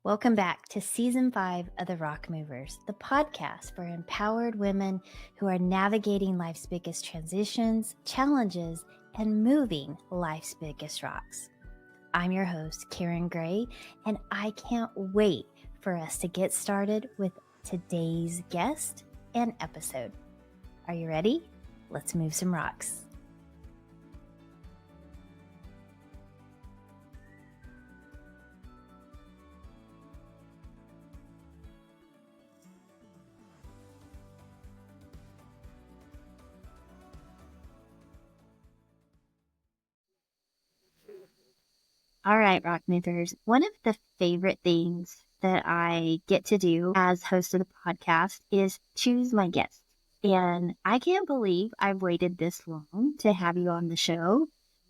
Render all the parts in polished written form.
Welcome back to Season 5 of The Rock Movers, the podcast for empowered women who are navigating life's biggest transitions, challenges, and moving life's biggest rocks. I'm your host, Karen Gray, and I can't wait for us to get started with today's guest and episode. Are you ready? Let's move some rocks. All right, Rock Movers. One of the favorite things that I get to do as host of the podcast is choose my guests. And I can't believe I've waited this long to have you on the show,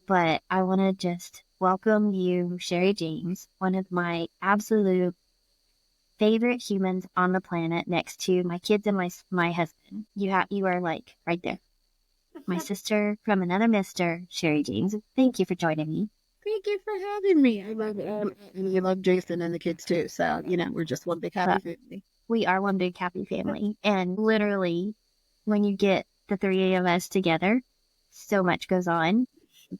but I want to just welcome you, Sherry James, one of my absolute favorite humans on the planet next to my kids and my husband. You are like right there. My sister from another mister, Sherry James. Thank you for joining me. Thank you for having me. I love it. And you love Jason and the kids too. So, we're just one big happy family. We are one big happy family. And literally, when you get the three of us together, so much goes on.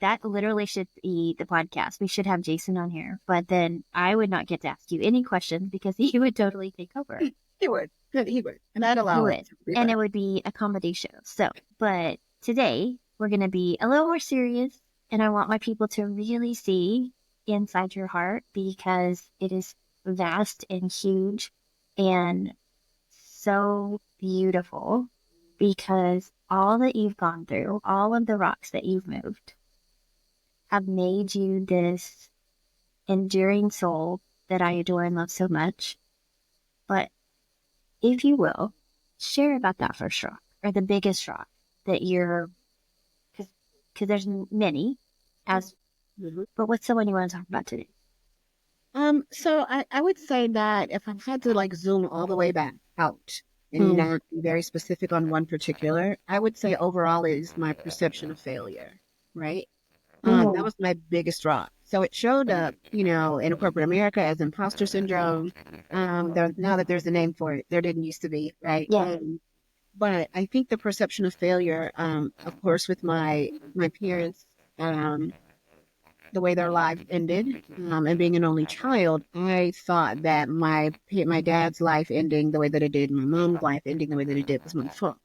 That literally should be the podcast. We should have Jason on here. But then I would not get to ask you any questions because he would totally take over. He would. And I'd allow it. And it would be a comedy show. So, but today, we're going to be a little more serious. And I want my people to really see inside your heart because it is vast and huge and so beautiful because all that you've gone through, all of the rocks that you've moved have made you this enduring soul that I adore and love so much. But if you will, share about that first rock or the biggest rock that you're, because there's many, but what's the one you want to talk about today? So I would say that if I had to zoom all the way back out and not be very specific on one particular, I would say overall is my perception of failure, right? That was my biggest rock. So it showed up, in corporate America as imposter syndrome. Now that there's a name for it, there didn't used to be, right? Yeah. But I think the perception of failure, of course, with my parents, the way their life ended, and being an only child, I thought that my dad's life ending the way that it did, my mom's life ending the way that it did was my fault.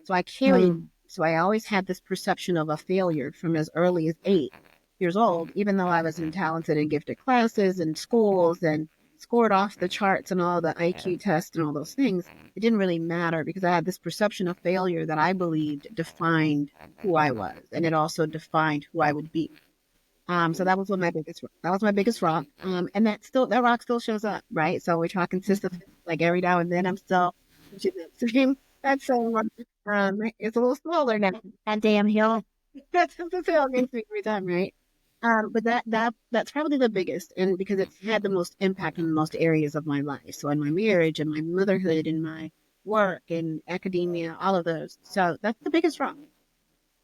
So I always had this perception of a failure from as early as 8 years old, even though I was in talented and gifted classes and schools and scored off the charts and all the IQ tests and all those things. It didn't really matter because I had this perception of failure that I believed defined who I was, and it also defined who I would be. So that was my biggest rock. And that rock still shows up, right? So we're talking consistently, like every now and then I'm still, that's so, it's a little smaller now. That damn hill. That's the hill every time, right? But that's probably the biggest, and because it's had the most impact in the most areas of my life. So in my marriage and my motherhood and my work and academia, all of those. So that's the biggest rock.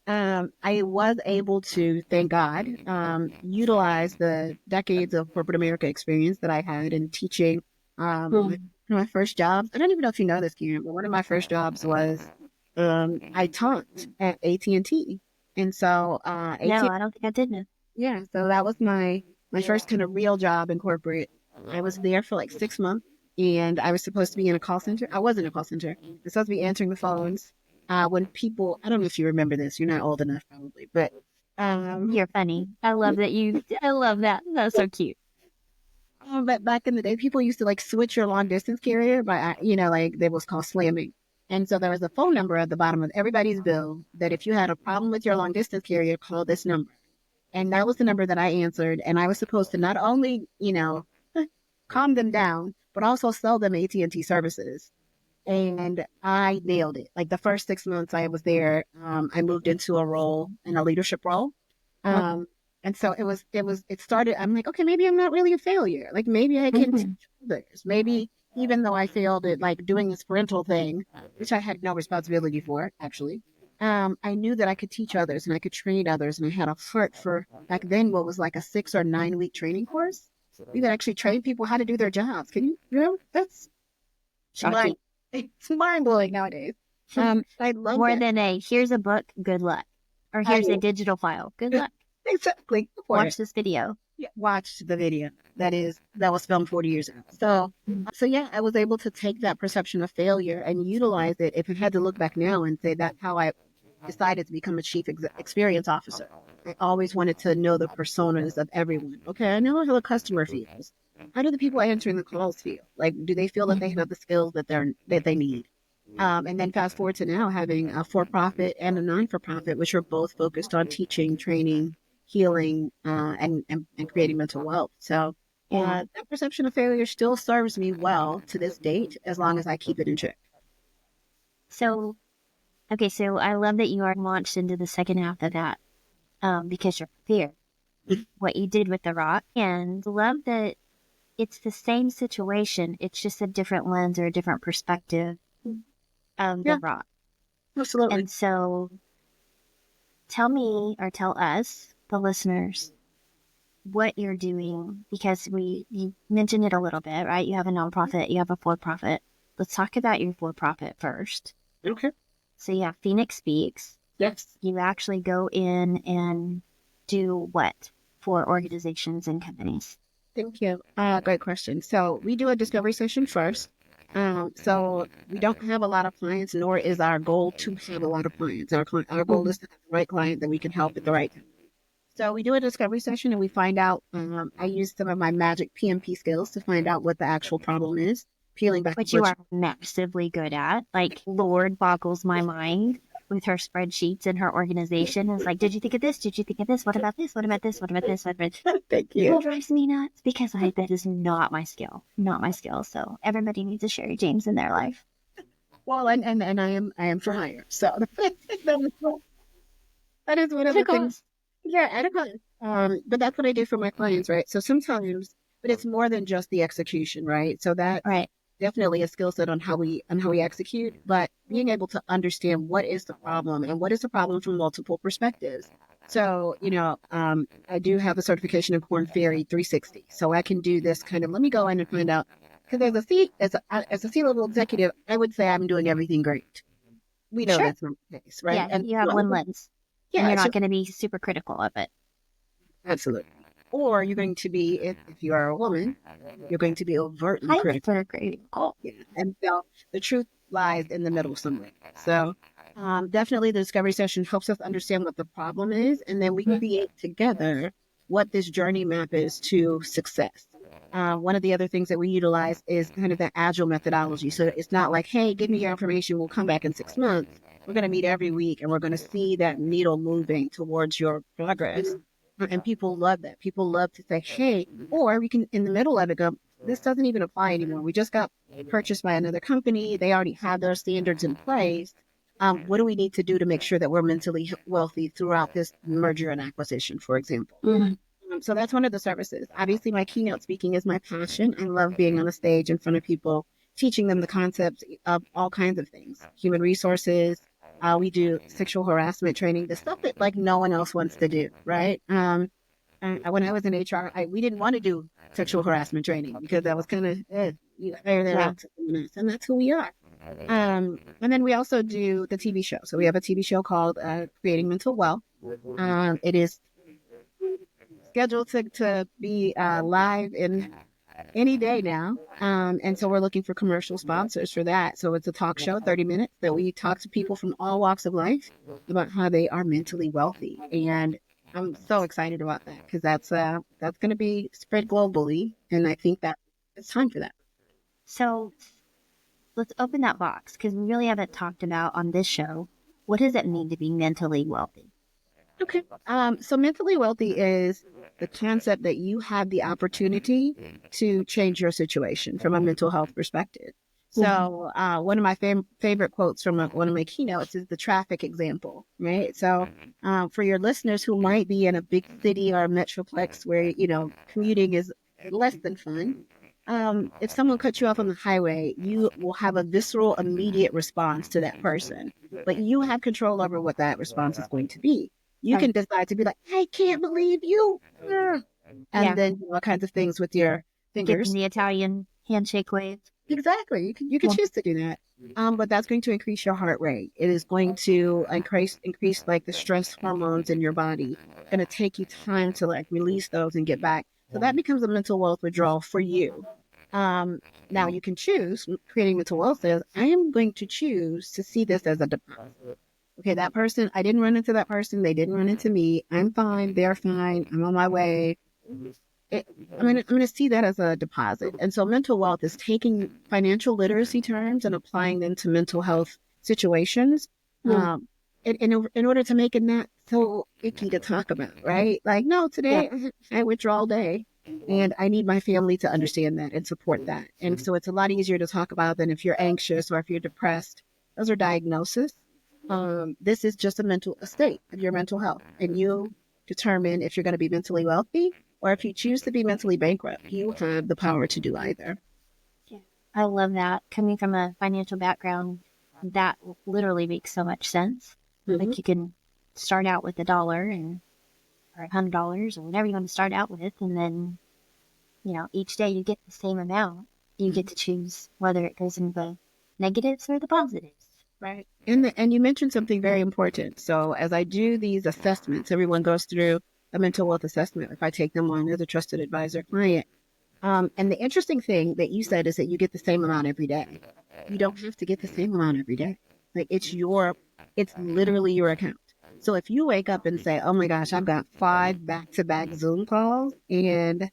I was able to, thank God, utilize the decades of corporate America experience that I had in teaching. My first job, I don't even know if you know this, Karen, but one of my first jobs was I taught at AT&T. And so no, I don't think I did know. Yeah, so that was my first kind of real job in corporate. I was there for 6 months, and I was supposed to be in a call center. I was in a call center. I was supposed to be answering the phones. When people, I don't know if you remember this, you're not old enough probably, but you're funny. I love that. That's so cute. But back in the day, people used to switch your long distance carrier by, they was called slamming. And so there was a phone number at the bottom of everybody's bill that if you had a problem with your long distance carrier, call this number. And that was the number that I answered. And I was supposed to not only, calm them down, but also sell them AT&T services. And I nailed it. The first 6 months I was there, I moved into a leadership role. And so it started, I'm like, okay, maybe I'm not really a failure. Maybe I can teach others. Maybe even though I failed at doing this parental thing, which I had no responsibility for, actually, I knew that I could teach others and I could train others. And I had a heart for, back then, what was a 6 or 9 week training course. We could actually train people how to do their jobs. Can you know, that's Shocking. it's mind blowing nowadays. I love More that. than a here's a book, good luck. Or here's a digital file, good luck. Exactly. Watch this video. Yeah, watched the video that was filmed 40 years ago. So yeah, I was able to take that perception of failure and utilize it. If I had to look back now and say that's how I decided to become a chief experience officer. I always wanted to know the personas of everyone. Okay, I know how the customer feels. How do the people answering the calls feel? Like, do they feel that they have the skills that they need? And then fast forward to now having a for-profit and a non-for-profit, which are both focused on teaching, training, healing, and creating mental wealth. So that perception of failure still serves me well to this date, as long as I keep it in check. So, okay, so I love that you are launched into the second half of that because you're prepared. What you did with the rock, and love that it's the same situation. It's just a different lens or a different perspective of the Yeah, rock. absolutely. And so tell me or tell us, the listeners, what you're doing, because you mentioned it a little bit, right? You have a nonprofit, you have a for-profit. Let's talk about your for-profit first. Okay. So you have Phoenix Speaks. Yes. You actually go in and do what for organizations and companies? Thank you. Great question. So we do a discovery session first. So we don't have a lot of clients, nor is our goal to have a lot of clients. Our goal is to have the right client that we can help at the right time. So we do a discovery session and we find out, I use some of my magic PMP skills to find out what the actual problem is, peeling back. Which you are massively good at. Like, Lord boggles my mind with her spreadsheets and her organization. It's like, did you think of this? Did you think of this? What about this? What about this? What about this? What about this? Thank you. It drives me nuts because that is not my skill. Not my skill. So everybody needs a Sherry James in their life. Well, and I am for hire. So that is one of the things. Yeah, at a cost. But that's what I do for my clients, right? So sometimes, but it's more than just the execution, right? So that Right. definitely a skill set on how we execute, but being able to understand what is the problem and what is the problem from multiple perspectives. So, I do have a certification in Corn Ferry 360. So I can do this kind of, let me go in and find out, because as a C-level executive, I would say I'm doing everything great. We know Sure. that's not the case, right? Yeah, And you have one lens. yeah, And you're it's not just, going to be super critical of it. absolutely. Or you're going to be, if you are a woman, you're going to be overtly critical. Critical. Yeah. And so the truth lies in the middle somewhere. So definitely the discovery session helps us understand what the problem is, and then we create together what this journey map is to success. One of the other things that we utilize is kind of that agile methodology. So it's not like, hey, give me your information, we'll come back in 6 months. We're going to meet every week and we're going to see that needle moving towards your progress. And people love that. People love to say, hey, or we can, in the middle of it, go, this doesn't even apply anymore. We just got purchased by another company. They already have their standards in place. What do we need to do to make sure that we're mentally wealthy throughout this merger and acquisition, for example? So that's one of the services. Obviously, my keynote speaking is my passion. I love being on a stage in front of people, teaching them the concepts of all kinds of things, human resources. We do sexual harassment training, the stuff that like no one else wants to do, right? When I was in HR, we didn't want to do sexual harassment training because that was kind of, and that's who we are. And then we also do the TV show. So we have a TV show called Creating Mental Wealth. It is scheduled to be live in any day now. And so we're looking for commercial sponsors for that. So it's a talk show, 30 minutes, that we talk to people from all walks of life about how they are mentally wealthy. And I'm so excited about that because that's going to be spread globally. And I think that it's time for that. So let's open that box because we really haven't talked about on this show. What does it mean to be mentally wealthy? Okay. So mentally wealthy is the concept that you have the opportunity to change your situation from a mental health perspective. So one of my favorite quotes from one of my keynotes is the traffic example, right? So for your listeners who might be in a big city or a metroplex where, commuting is less than fun, if someone cuts you off on the highway, you will have a visceral, immediate response to that person. But you have control over what that response is going to be. You can decide to be like, I can't believe you. and Yeah. then all kinds of things with your Giving fingers. the Italian handshake wave. Exactly. You can Yeah. choose to do that. But that's going to increase your heart rate. It is going to increase like the stress hormones in your body. It's going to take you time to like release those and get back. So that becomes a mental wealth withdrawal for you. Um, Now you can choose creating mental wealth says, I am going to choose to see this as a deposit. Okay, that person, I didn't run into that person. They didn't run into me. I'm fine. They're fine. I'm on my way. it, I'm gonna see that as a deposit. And so mental wealth is taking financial literacy terms and applying them to mental health situations. Yeah. In order to make it not so icky to talk about, right? Like, no, Yeah. today I withdrawal day, and I need my family to understand that and support that. And so it's a lot easier to talk about than if you're anxious or if you're depressed. Those are diagnoses. This is just a state of your mental health, and you determine if you're going to be mentally wealthy or if you choose to be mentally bankrupt. You have the power to do either. Yeah. I love that. Coming from a financial background, that literally makes so much sense. Mm-hmm. Like you can start out with $1 and or $100 or whatever you want to start out with, and then each day you get the same amount. You get to choose whether it goes in the negatives or the positives. Right. And you mentioned something very important. So as I do these assessments, everyone goes through a mental wealth assessment if I take them on as a trusted advisor client. And the interesting thing that you said is that you get the same amount every day. You don't have to get the same amount every day. Like it's literally your account. So if you wake up and say, oh my gosh, I've got 5 back-to-back Zoom calls and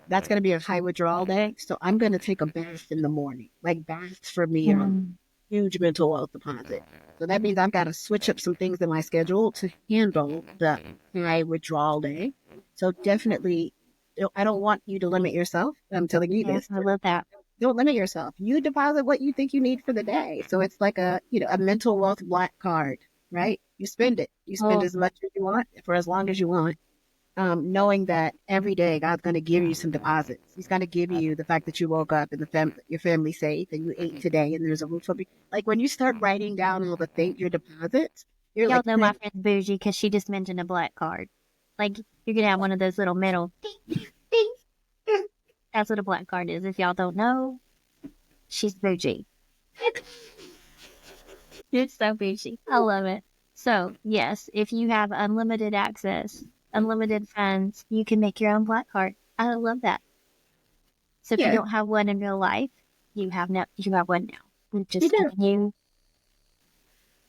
that's going to be a high withdrawal day. So I'm going to take a bath in the morning. Like baths for me are Mm. huge mental wealth deposit. So that means I've got to switch up some things in my schedule to handle the high withdrawal day. So definitely, I don't want you to limit yourself. I'm telling you Yeah, this. I love that. Don't limit yourself. You deposit what you think you need for the day. So it's like a mental wealth black card, right? You spend it. You spend Oh, as much as you want for as long as you want, knowing that every day God's going to give you some deposits. He's going to give you the fact that you woke up and your family's safe and you ate today and there's a roof over you. Like when you start writing down all the things, your deposits, you're y'all like, know my friend's bougie because she just mentioned a black card. Like you're gonna have one of those little metal ding, ding, ding. That's what a black card is. If y'all don't know, she's bougie. It's so bougie. I love it. So yes, if you have unlimited access, unlimited funds, you can make your own black card. I love that. So if you yeah, don't have one in real life, you have one now. We're you just do. giving you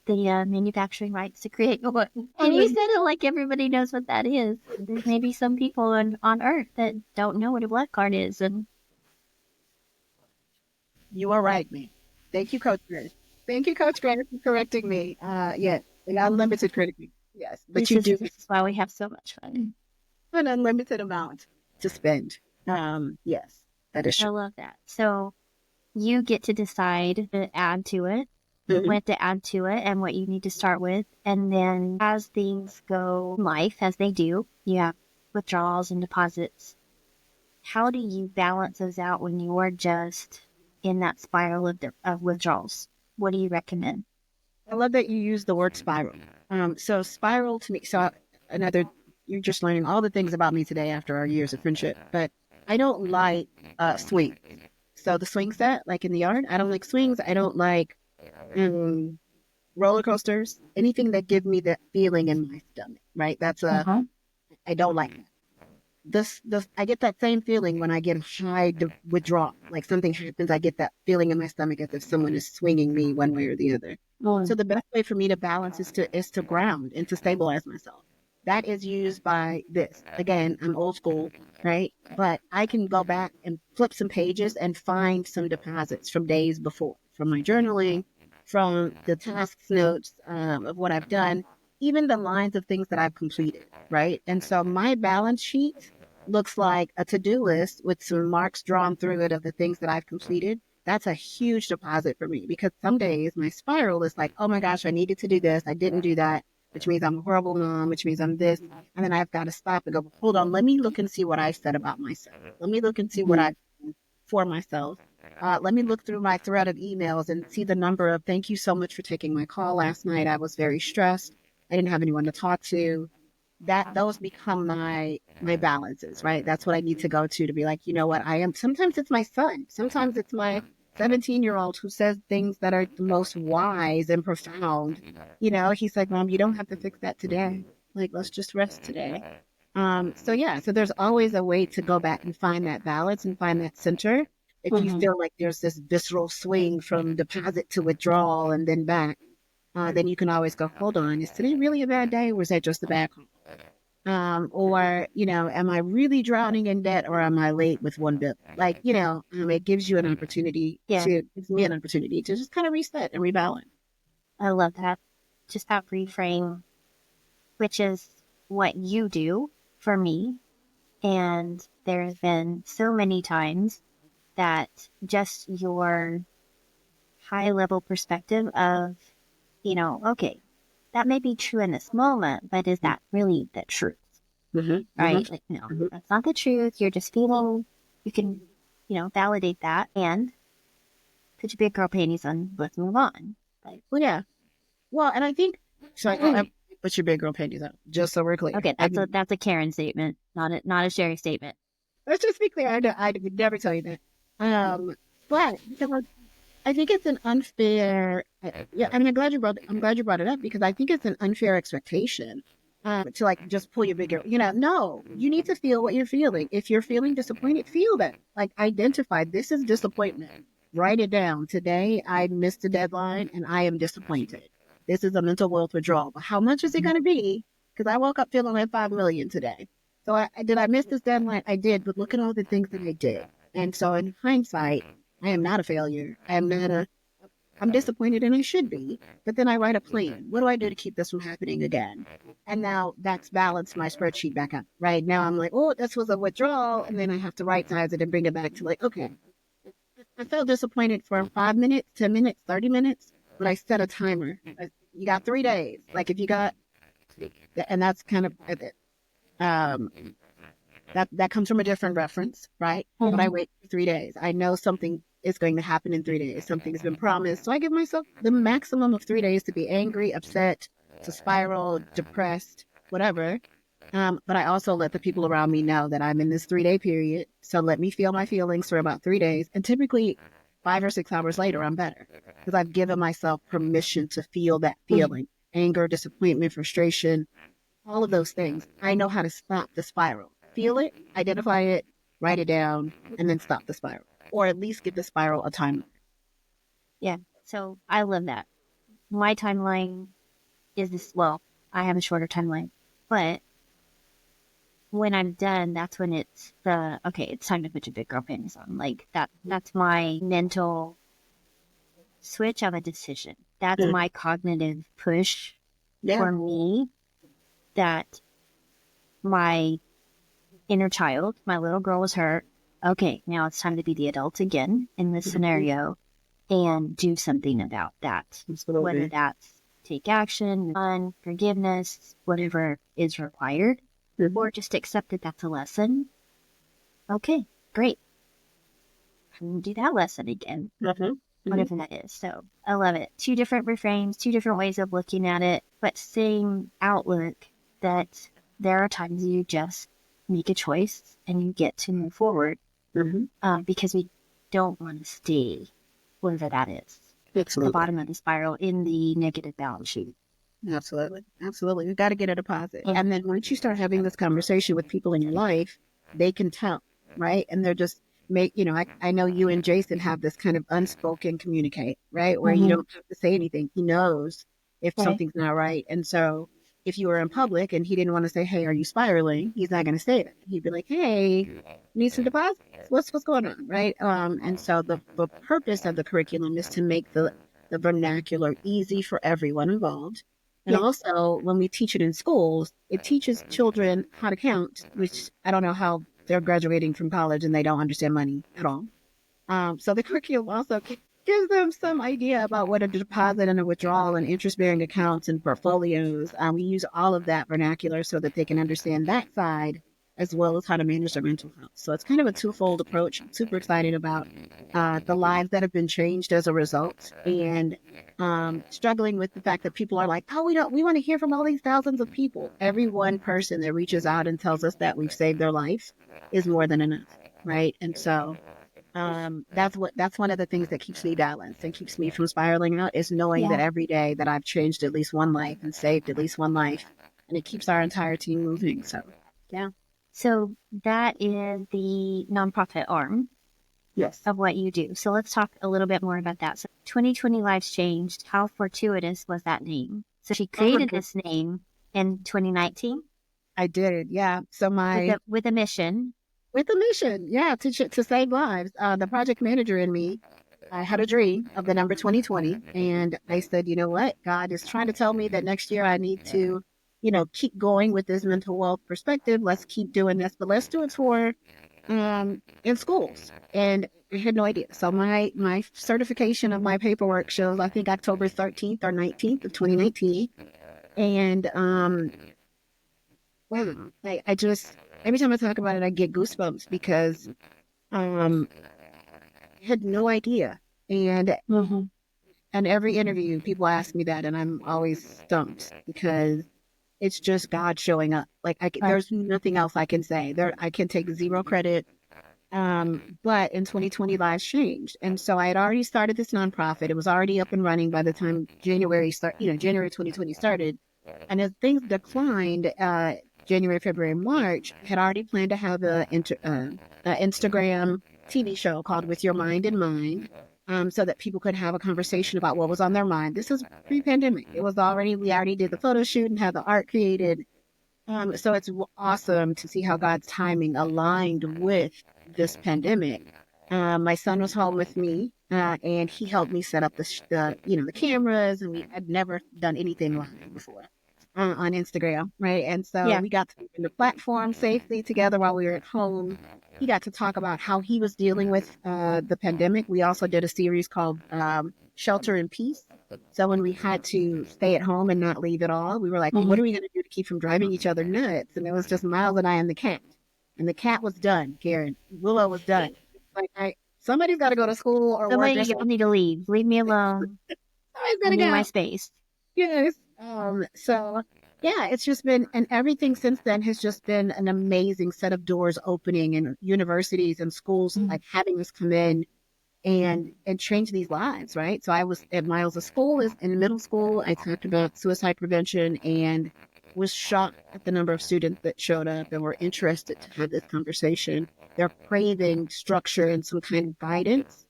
the manufacturing rights to create your one. And you said it like everybody knows what that is. There's maybe some people on Earth that don't know what a black card is, and You are right, man. Thank you, Coach Grant. Thank you, Coach Grant, for correcting me. Yes, an unlimited critical. Yes, but this you is do this is why we have so much fun. have an unlimited amount to spend. Yes, that is I true. love that. So you get to decide to add to it, Mhm. what to add to it, and what you need to start with. And then as things go in life, as they do, you have withdrawals and deposits. How do you balance those out when you're just in that spiral of withdrawals? What do you recommend? I love that you use the word spiral. So spiral to me. So another, you're just learning all the things about me today after our years of friendship. But I don't like swings. So the swing set, like in the yard, I don't like swings. I don't like um, roller coasters. Anything that give me that feeling in my stomach. Right. Uh-huh. I don't like that. This I get that same feeling when I get high withdrawal. Like something happens, I get that feeling in my stomach as if someone is swinging me one way or the other. So Mm. the best way for me to balance is to ground and to stabilize myself. That is used by this. Again, I'm old school, right? But I can go back and flip some pages and find some deposits from days before, from my journaling, from the tasks notes of what I've done, even the lines of things that I've completed, right? And so my balance sheet looks like a to-do list with some marks drawn through it of the things that I've completed. That's a huge deposit for me because some days my spiral is like, oh my gosh, I needed to do this. I didn't do that, which means I'm a horrible mom, which means I'm this. And then I've got to stop and go, hold on, let me look and see what I said about myself. Let me look and see what I've done for myself. Let me look through my thread of emails and see the number of thank you so much for taking my call last night. I was very stressed. I didn't have anyone to talk to. those become my balances, right? That's what I need to go to be like, you know what, I am. Sometimes it's my son. Sometimes it's my 17-year-old who says things that are the most wise and profound. He's like, Mom, you don't have to fix that today. Like, let's just rest today. So yeah, so there's always a way to go back and find that balance and find that center. If you feel like there's this visceral swing from deposit to withdrawal and then back, then you can always go, hold on, is today really a bad day, or was that just a bad call? Or, am I really drowning in debt, or am I late with one bill? Like, it gives you an opportunity gives me an opportunity to just kind of reset and rebalance. I love that. Just that reframe, which is what you do for me. And there have been so many times that just your high level perspective of, okay, that may be true in this moment, but is that really the truth? Right? Like, no, that's not the truth. You're just feeling, you can, validate that and put your big girl panties on, let's move on. Like, well, yeah. Well, and I think, put your big girl panties on, just so we're clear. Okay, that's a Karen statement, not a Sherry statement. Let's just be clear. I would never tell you that. But I think it's an unfair. I'm glad you brought it up, because I think it's an unfair expectation to like just pull your big girl. No, you need to feel what you're feeling. If you're feeling disappointed, feel that. Like, identify, this is disappointment. Write it down. Today I missed a deadline and I am disappointed. This is a mental wealth withdrawal. But how much is it going to be? Because I woke up feeling like 5 million today. So did I miss this deadline? I did, but look at all the things that I did. And so in hindsight, I am not a failure. I'm disappointed, and I should be. But then I write a plan. What do I do to keep this from happening again? And now that's balanced my spreadsheet back up. Right now I'm like, oh, this was a withdrawal. And then I have to right size it and bring it back to like, okay, I felt disappointed for 5 minutes, 10 minutes, 30 minutes, but I set a timer. You got 3 days. Like, if you got, and that's kind of it. That comes from a different reference, right? But I wait for 3 days. I know something is going to happen in 3 days. Something's been promised. So I give myself the maximum of 3 days to be angry, upset, to spiral, depressed, whatever. But I also let the people around me know that I'm in this 3-day period. So let me feel my feelings for about 3 days. And typically 5 or 6 hours later, I'm better, because I've given myself permission to feel that feeling, anger, disappointment, frustration, all of those things. I know how to stop the spiral. Feel it, identify it, write it down, and then stop the spiral, or at least give the spiral a timeline. Yeah. So I love that. My timeline is this. Well, I have a shorter timeline, but when I'm done, that's when it's it's time to put your big girl panties on. Like, that's my mental switch of a decision. That's my cognitive push for me, that my inner child, my little girl, was hurt. Okay, now it's time to be the adult again in this scenario and do something about that. Whether that's take action, fun, forgiveness, whatever is required, or just accept that that's a lesson. Okay, great. I'm do that lesson again. Whatever that is. So I love it. 2 different reframes, 2 different ways of looking at it, but same outlook, that there are times you just make a choice and you get to move forward, because we don't want to stay wherever that is. Absolutely. The bottom of the spiral in the negative balance sheet. Absolutely. We've got to get a deposit. And then once you start having this conversation with people in your life, they can tell, right? And they're just I know you and Jason have this kind of unspoken communicate, right? Where you don't have to say anything. He knows if something's not right. And so if you were in public and he didn't want to say, hey, are you spiraling? He's not going to say that. He'd be like, hey, need some deposits? What's going on, right? And so the purpose of the curriculum is to make the vernacular easy for everyone involved. And also, when we teach it in schools, it teaches children how to count, which I don't know how they're graduating from college and they don't understand money at all. So the curriculum also gives them some idea about what a deposit and a withdrawal and interest-bearing accounts and portfolios. We use all of that vernacular so that they can understand that side as well as how to manage their mental health. So it's kind of a twofold approach. I'm super excited about the lives that have been changed as a result, and struggling with the fact that people are like, oh, we want to hear from all these thousands of people. Every one person that reaches out and tells us that we've saved their life is more than enough, right? And so that's one of the things that keeps me balanced and keeps me from spiraling out, is knowing Yeah. that every day that I've changed at least one life and saved at least one life, and it keeps our entire team moving. So yeah. So that is the nonprofit arm Yes. of what you do. So let's talk a little bit more about that. So 2020 Lives Changed. How fortuitous was that name? So she created this name in 2019 I did, yeah. So with a mission. with a mission, yeah, to save lives. The project manager in me, I had a dream of the number 2020, and I said, you know what, God is trying to tell me that next year I need to, keep going with this mental wealth perspective. Let's keep doing this, but let's do it for in schools. And I had no idea. So my certification of my paperwork shows, I think, October 13th or 19th of 2019, and wow, I just, every time I talk about it, I get goosebumps because I had no idea. And Mm-hmm. in every interview, people ask me that, and I'm always stumped because it's just God showing up. Like Right. there's nothing else I can say. I can take zero credit. But in 2020, lives changed, and so I had already started this nonprofit. It was already up and running by the time January 2020 started. And as things declined, January, February, March, had already planned to have a Instagram TV show called With Your Mind in Mind, so that people could have a conversation about what was on their mind. This was pre-pandemic. We already did the photo shoot and had the art created. So it's awesome to see how God's timing aligned with this pandemic. My son was home with me, and he helped me set up the cameras, and we had never done anything live before on Instagram, right? And so Yeah. we got to open the platform safely together while we were at home. He got to talk about how he was dealing with the pandemic. We also did a series called Shelter in Peace. So when we had to stay at home and not leave at all, we were like, well, Mm-hmm. what are we going to do to keep from driving each other nuts? And it was just Miles and I and the cat. And the cat was done, Karen. Willow was done. Like, somebody's got to go to school or work or Somebody y'all something. need to leave. Leave me alone. Somebody's got I to need my go. space. Yes. So yeah, it's just been, and everything since then has just been an amazing set of doors opening, and universities and schools like having us come in and change these lives, right? So I was at Miles' school, is in middle school. I talked about suicide prevention and was shocked at the number of students that showed up and were interested to have this conversation. They're craving structure and some kind of guidance,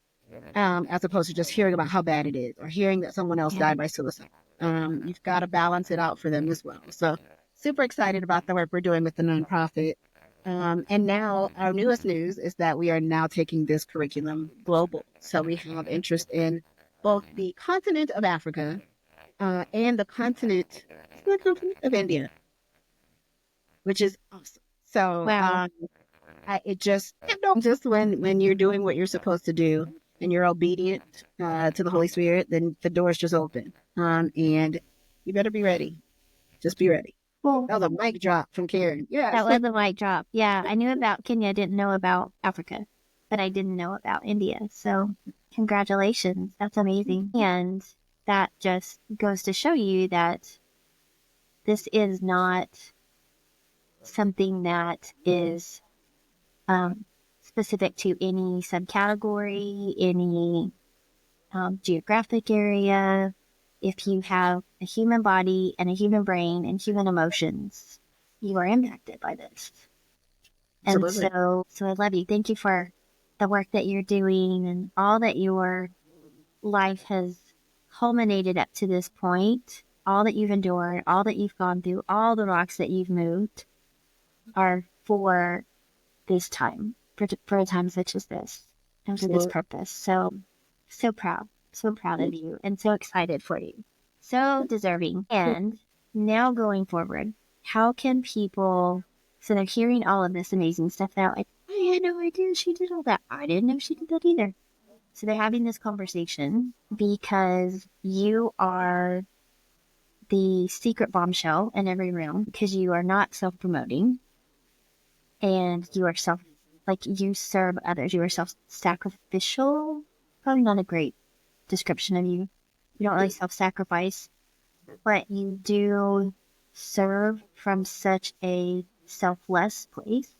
as opposed to just hearing about how bad it is or hearing that someone else Yeah. died by suicide. You've got to balance it out for them as well. So super excited about the work we're doing with the nonprofit. And now our newest news is that we are now taking this curriculum global. So we have interest in both the continent of Africa and the continent of India, which is awesome. So Wow. just when you're doing what you're supposed to do and you're obedient to the Holy Spirit, then the doors just open. And you better be ready. Just be ready. Well, That was a mic drop from Karen. that Yes. was a mic drop. Yeah, I knew about Kenya. I didn't know about Africa, but I didn't know about India. So congratulations. That's amazing. And that just goes to show you that this is not something that is specific to any subcategory, any geographic area. If you have a human body and a human brain and human emotions, you are impacted by this. And Absolutely. so I love you. Thank you for the work that you're doing and all that your life has culminated up to this point. All that you've endured, all that you've gone through, all the rocks that you've moved are for this time, for a time such as this, and for this Absolutely. purpose. So, so proud of you, and so excited for you. So deserving. And now going forward, how can people, so they're hearing all of this amazing stuff, they're like, I had no idea she did all that. I didn't know she did that either. So they're having this conversation because you are the secret bombshell in every room because you are not self promoting. and you are like you serve others. You are self-sacrificial. Probably not a great description of you. You don't really self-sacrifice, but you do serve from such a selfless place.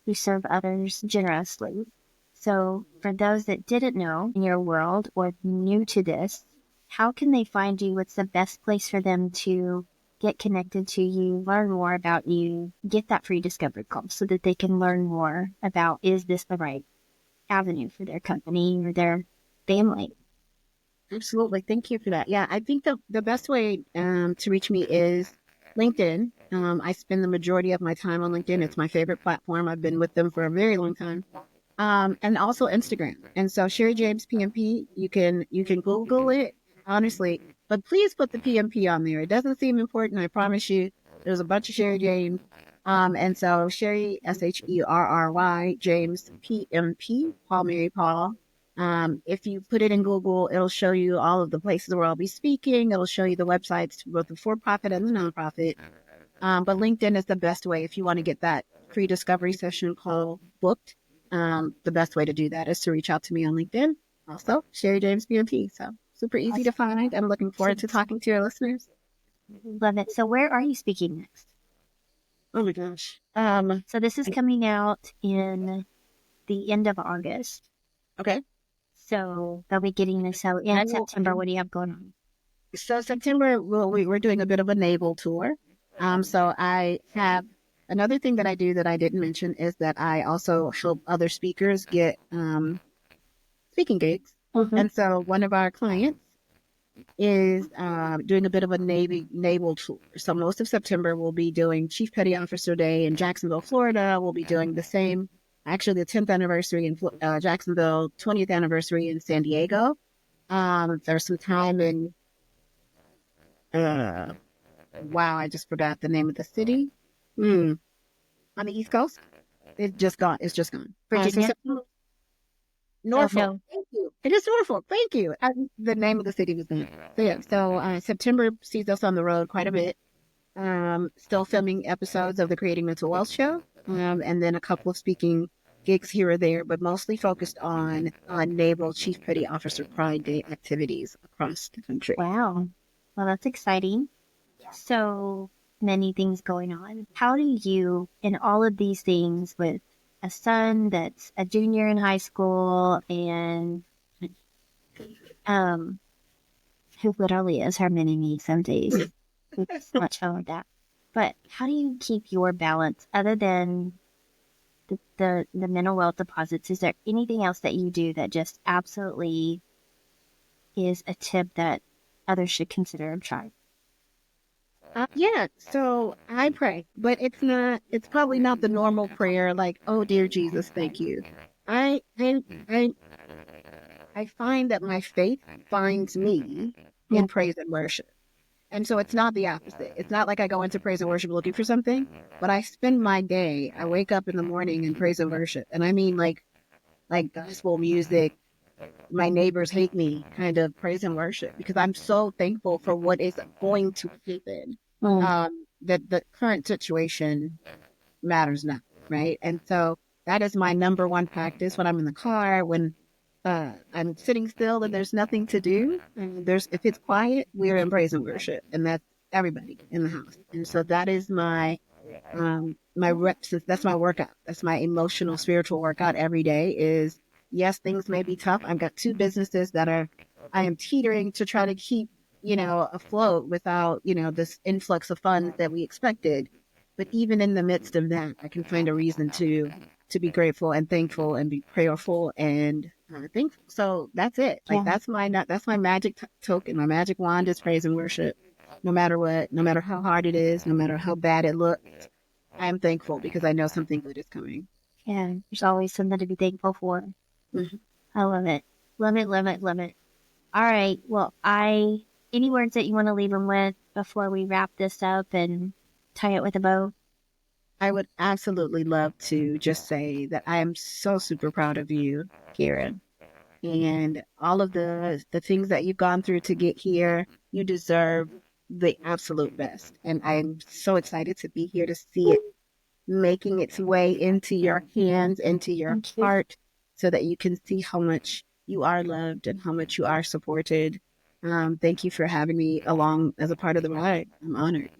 You serve others generously. So, for those that didn't know in your world or new to this, how can they find you? What's the best place for them to get connected to you, learn more about you, get that free discovery call so that they can learn more about is this the right avenue for their company or their family? Absolutely. Thank you for that. Yeah, I think the best way to reach me is LinkedIn. I spend the majority of my time on LinkedIn. It's my favorite platform. I've been with them for a very long time. And also Instagram. And so Sherry James PMP, you can Google it, honestly, but please put the PMP on there. It doesn't seem important, I promise you. There's a bunch of Sherry James. And so Sherry Sherry James PMP, Paul Mary Paul. If you put it in Google, it'll show you all of the places where I'll be speaking. It'll show you the websites, both the for-profit and the nonprofit. But LinkedIn is the best way if you want to get that free discovery session call booked. The best way to do that is to reach out to me on LinkedIn. Also, Sherry James BMP. So super easy to find. I'm looking forward to talking to your listeners. Love it. So, where are you speaking next? Oh my gosh. So, this is coming out in the end of August. Okay. So, they'll be getting this out in September. What do you have going on? So September, we're doing a bit of a naval tour. So I have another thing that I do that I didn't mention is that I also help other speakers get speaking gigs. Mm-hmm. And so one of our clients is doing a bit of a naval tour. So most of September, we'll be doing Chief Petty Officer Day in Jacksonville, Florida. We'll be doing the same, actually the 10th anniversary in Jacksonville, 20th anniversary in San Diego. There's some time in, wow, I just forgot the name of the city. On the East Coast. It's just gone. It's just gone. Virginia? Norfolk. No. Thank you. It is Norfolk. Thank you. The name of the city was gone. So yeah. So September sees us on the road quite a bit. Still filming episodes of the Creating Mental Wealth show. And then a couple of speaking gigs here or there, but mostly focused on Naval Chief Petty Officer Pride Day activities across the country. Wow. Well, that's exciting. So many things going on. How do you, in all of these things, with a son that's a junior in high school and who literally is her mini me some days, it's much fun with that. But how do you keep your balance other than the mental wealth deposits? Is there anything else that you do that just absolutely is a tip that others should consider and try? Yeah, so I pray, but it's probably not the normal prayer like, oh dear Jesus, thank you. I I I, I find that my faith finds me in praise and worship. And so it's not the opposite. It's not like I go into praise and worship looking for something, but I spend my day, I wake up in the morning in praise and worship. And I mean like gospel music, my neighbors hate me kind of praise and worship because I'm so thankful for what is going to happen. That the current situation matters now, right? And so that is my number one practice when I'm in the car, when I'm sitting still and there's nothing to do. And if it's quiet, we're in praise and worship, and that's everybody in the house. And so that is my my reps. That's my workout. That's my emotional, spiritual workout every day. Is yes, things may be tough. I've got two businesses that I am teetering to try to keep afloat without this influx of funds that we expected. But even in the midst of that, I can find a reason to be grateful and thankful and be prayerful and thankful. So that's it. Like that's my magic token. My magic wand is praise and worship. No matter what, no matter how hard it is, no matter how bad it looks, I am thankful because I know something good is coming. Yeah, there's always something to be thankful for. Mm-hmm. I love it. Love it, love it, love it. All right. Well, any words that you want to leave them with before we wrap this up and tie it with a bow? I would absolutely love to just say that I am so super proud of you, Karen, and all of the things that you've gone through to get here. You deserve the absolute best. And I'm so excited to be here to see it making its way into your hands, into your heart, so that you can see how much you are loved and how much you are supported. Thank you for having me along as a part of the ride. I'm honored.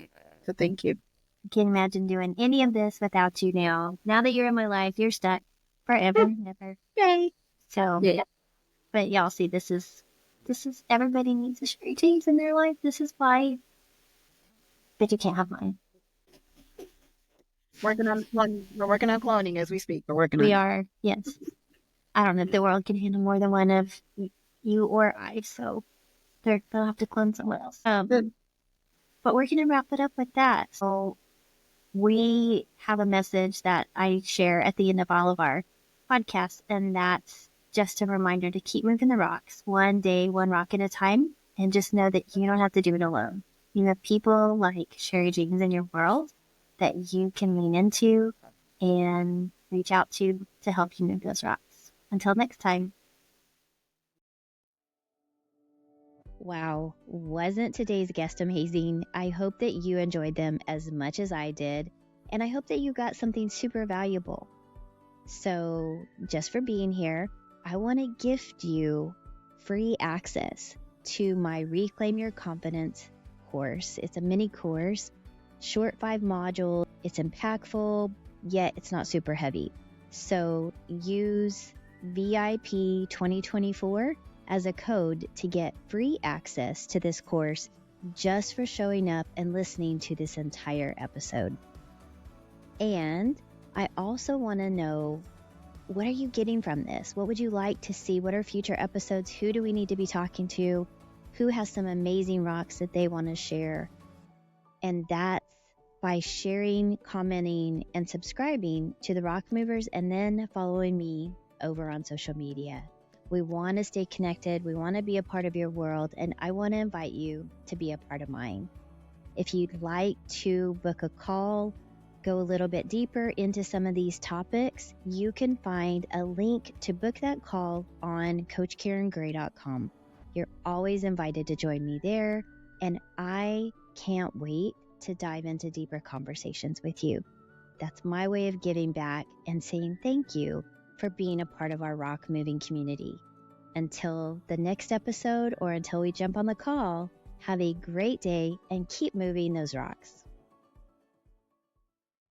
So thank you. I can't imagine doing any of this without you now. Now that you're in my life, you're stuck forever and ever. Yay. So, Yeah. but y'all see, this is everybody needs a Sherry James in their life. This is why, but you can't have mine. We're working on cloning as we speak. We're working on We it. are, yes. I don't know if the world can handle more than one of you or I, so they'll have to clone someone else. But we're gonna wrap it up with that. So we have a message that I share at the end of all of our podcasts, and that's just a reminder to keep moving the rocks, one day, one rock at a time, and just know that you don't have to do it alone. You have people like Sherry Jeans in your world that you can lean into and reach out to help you move those rocks. Until next time. Wow, wasn't today's guest amazing? I hope that you enjoyed them as much as I did, and I hope that you got something super valuable. So, just for being here, I want to gift you free access to my Reclaim Your Confidence course. It's a mini course, short 5 modules. It's impactful, yet it's not super heavy. So, use VIP 2024 as a code to get free access to this course just for showing up and listening to this entire episode. And I also want to know, what are you getting from this? What would you like to see? What are future episodes? Who do we need to be talking to? Who has some amazing rocks that they want to share? And that's by sharing, commenting, and subscribing to the Rock Movers, and then following me over on social media. We want to stay connected. We want to be a part of your world, and I want to invite you to be a part of mine. If you'd like to book a call, go a little bit deeper into some of these topics, you can find a link to book that call on CoachKarenGray.com. You're always invited to join me there, and I can't wait to dive into deeper conversations with you. That's my way of giving back and saying thank you for being a part of our rock moving community. Until the next episode, or until we jump on the call, have a great day and keep moving those rocks.